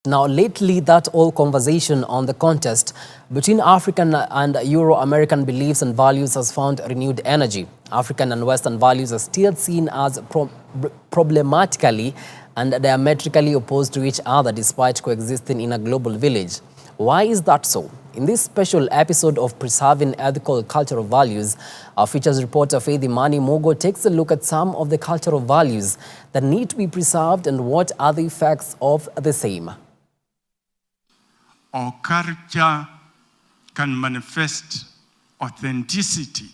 Now, lately, that old conversation on the contest between African and Euro-American beliefs and values has found renewed energy. African and Western values are still seen as problematically and diametrically opposed to each other despite coexisting in a global village. Why is that so? In this special episode of Preserving Ethical Cultural Values, our features reporter Faith Imani Mogo takes a look at some of the cultural values that need to be preserved and what are the effects of the same. Our culture can manifest authenticity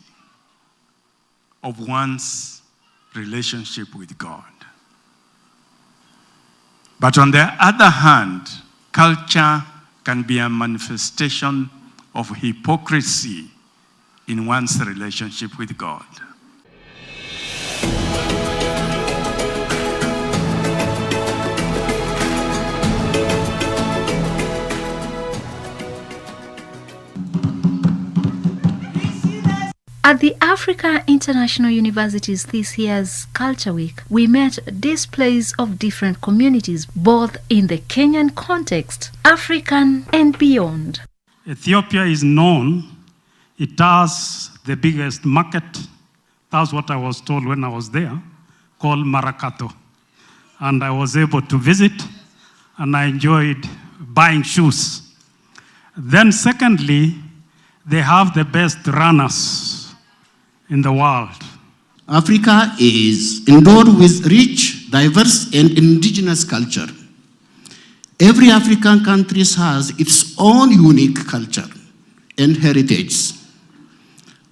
of one's relationship with God. But on the other hand, culture can be a manifestation of hypocrisy in one's relationship with God. At the Africa International University's this year's Culture Week, we met displays of different communities, both in the Kenyan context, African and beyond. Ethiopia is known, it has the biggest market, that's what I was told when I was there, called Marakato. And I was able to visit, and I enjoyed buying shoes. Then secondly, they have the best runners in the world. Africa is endowed with rich, diverse, and indigenous culture. Every African country has its own unique culture and heritage.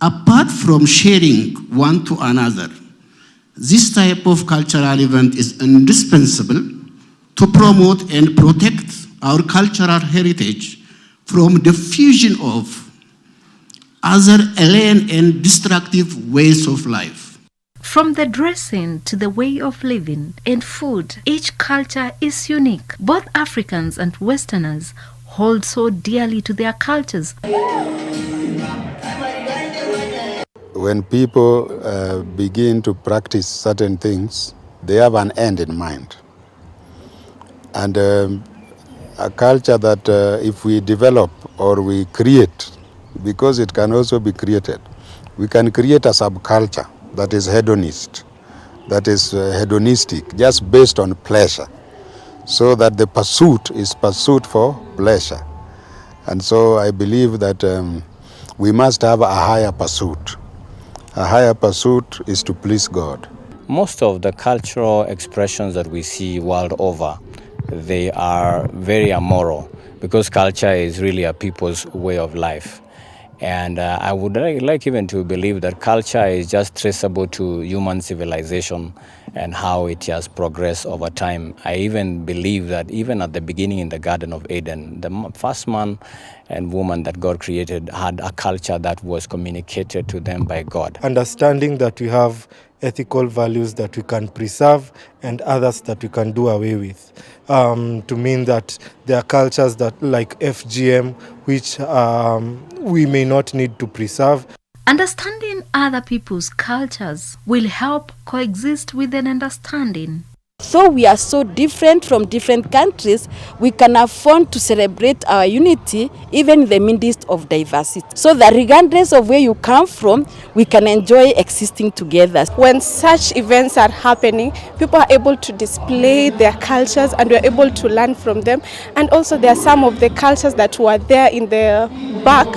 Apart from sharing one to another, this type of cultural event is indispensable to promote and protect our cultural heritage from the fusion of other alien and destructive ways of life. From the dressing to the way of living and food, each culture is unique. Both Africans and Westerners hold so dearly to their cultures. When people begin to practice certain things, they have an end in mind. And a culture that if we develop or we create, because it can also be created, we can create a subculture that is hedonist, that is hedonistic, just based on pleasure, so that the pursuit is pursuit for pleasure. And so I believe that we must have a higher pursuit. A higher pursuit is to please God. Most of the cultural expressions that we see world over, they are very amoral, because culture is really a people's way of life. And I would like even to believe that culture is just traceable to human civilization and how it has progressed over time. I even believe that even at the beginning in the Garden of Eden, the first man and woman that God created had a culture that was communicated to them by God. Understanding that we have ethical values that we can preserve and others that we can do away with. To mean that there are cultures that like FGM, which we may not need to preserve. Understanding other people's cultures will help coexist with an understanding. So we are so different from different countries, we can afford to celebrate our unity even in the midst of diversity. So that regardless of where you come from, we can enjoy existing together. When such events are happening, people are able to display their cultures and we're able to learn from them. And also there are some of the cultures that were there in the back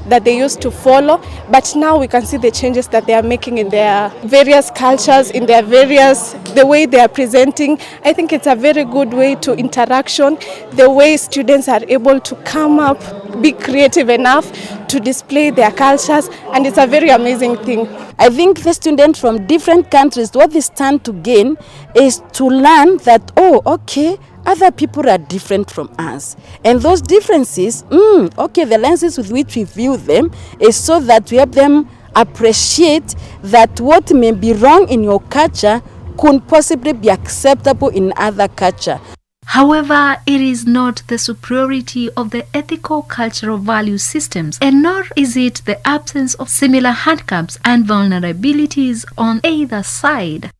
that they used to follow, but now we can see the changes that they are making in their various cultures, in their the way they are presenting. I think it's a very good way to interaction, the way students are able to come up, be creative enough to display their cultures, and it's a very amazing thing. I think the students from different countries, what they stand to gain is to learn that, oh, okay, other people are different from us. And those differences, the lenses with which we view them is so that we help them appreciate that what may be wrong in your culture could possibly be acceptable in other culture. However, it is not the superiority of the ethical cultural value systems, and nor is it the absence of similar handicaps and vulnerabilities on either side.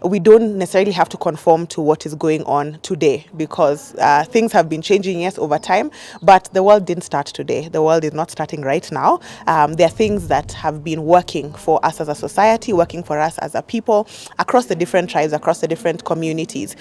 we don't necessarily have to conform to what is going on today, because things have been changing, yes, over time, but the world didn't start today. The world is not starting right now. There are things that have been working for us as a society, working for us as a people, across the different tribes, across the different communities,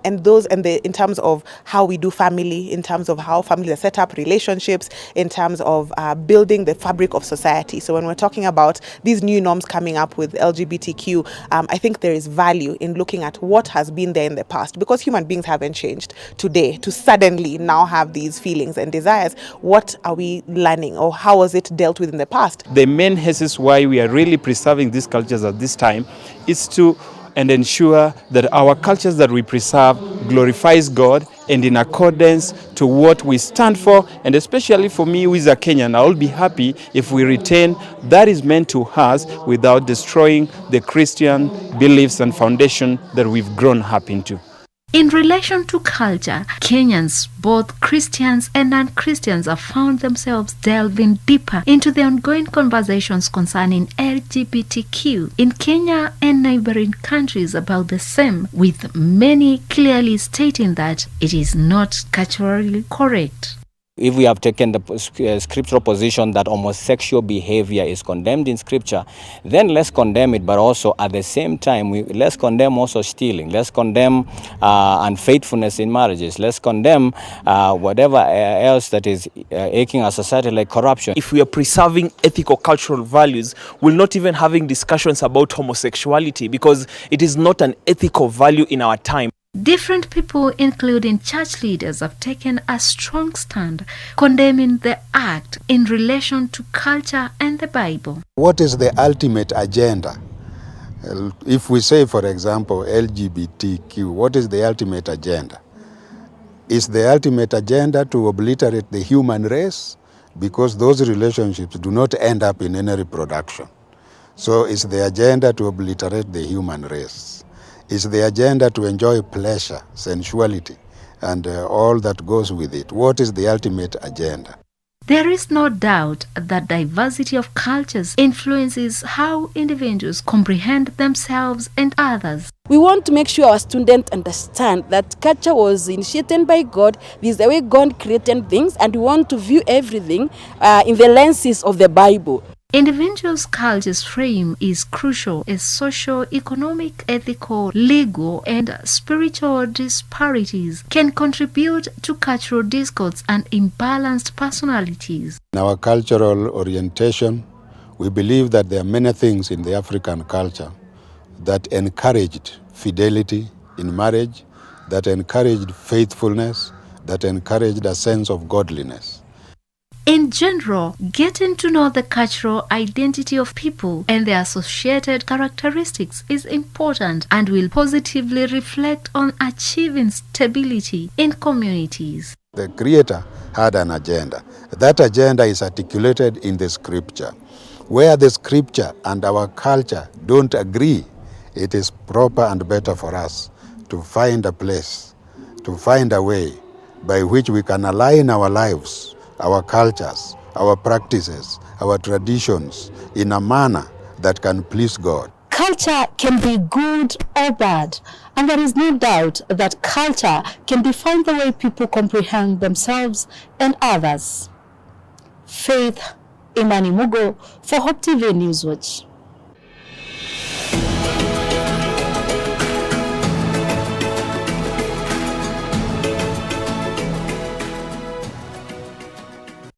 in terms of how we do family, in terms of how families are set up, relationships, in terms of building the fabric of society. So when we're talking about these new norms coming up with LGBTQ, I think there is value in looking at what has been there in the past, because human beings haven't changed today to suddenly now have these feelings and desires. What are we learning, or how was it dealt with in the past? The main essence why we are really preserving these cultures at this time is to ensure that our cultures that we preserve glorifies God and in accordance to what we stand for. And especially for me, who is a Kenyan, I will be happy if we retain that is meant to us without destroying the Christian beliefs and foundation that we've grown up into. In relation to culture, Kenyans, both Christians and non-Christians, have found themselves delving deeper into the ongoing conversations concerning LGBTQ in Kenya and neighboring countries about the same, with many clearly stating that it is not culturally correct. If we have taken the scriptural position that homosexual behavior is condemned in scripture, then let's condemn it, but also at the same time, let's condemn also stealing, let's condemn unfaithfulness in marriages, let's condemn whatever else that is aching our society, like corruption. If we are preserving ethical cultural values, we're not even having discussions about homosexuality, because it is not an ethical value in our time. Different people, including church leaders, have taken a strong stand condemning the act in relation to culture and the Bible. What is the ultimate agenda? If we say, for example, LGBTQ, what is the ultimate agenda? Is the ultimate agenda to obliterate the human race? Because those relationships do not end up in any reproduction. So is the agenda to obliterate the human race? Is the agenda to enjoy pleasure, sensuality, and all that goes with it? What is the ultimate agenda? There is no doubt that diversity of cultures influences how individuals comprehend themselves and others. We want to make sure our students understand that culture was initiated by God. This is the way God created things, and we want to view everything in the lenses of the Bible. Individuals' culture's frame is crucial as social, economic, ethical, legal, and spiritual disparities can contribute to cultural discords and imbalanced personalities. In our cultural orientation, we believe that there are many things in the African culture that encouraged fidelity in marriage, that encouraged faithfulness, that encouraged a sense of godliness. In general, getting to know the cultural identity of people and their associated characteristics is important and will positively reflect on achieving stability in communities. The Creator had an agenda. That agenda is articulated in the scripture. Where the scripture and our culture don't agree, it is proper and better for us to find a place, to find a way by which we can align our lives, our cultures, our practices, our traditions in a manner that can please God. Culture can be good or bad, and there is no doubt that culture can define the way people comprehend themselves and others. Faith Imani Mugo for Hope TV Newswatch.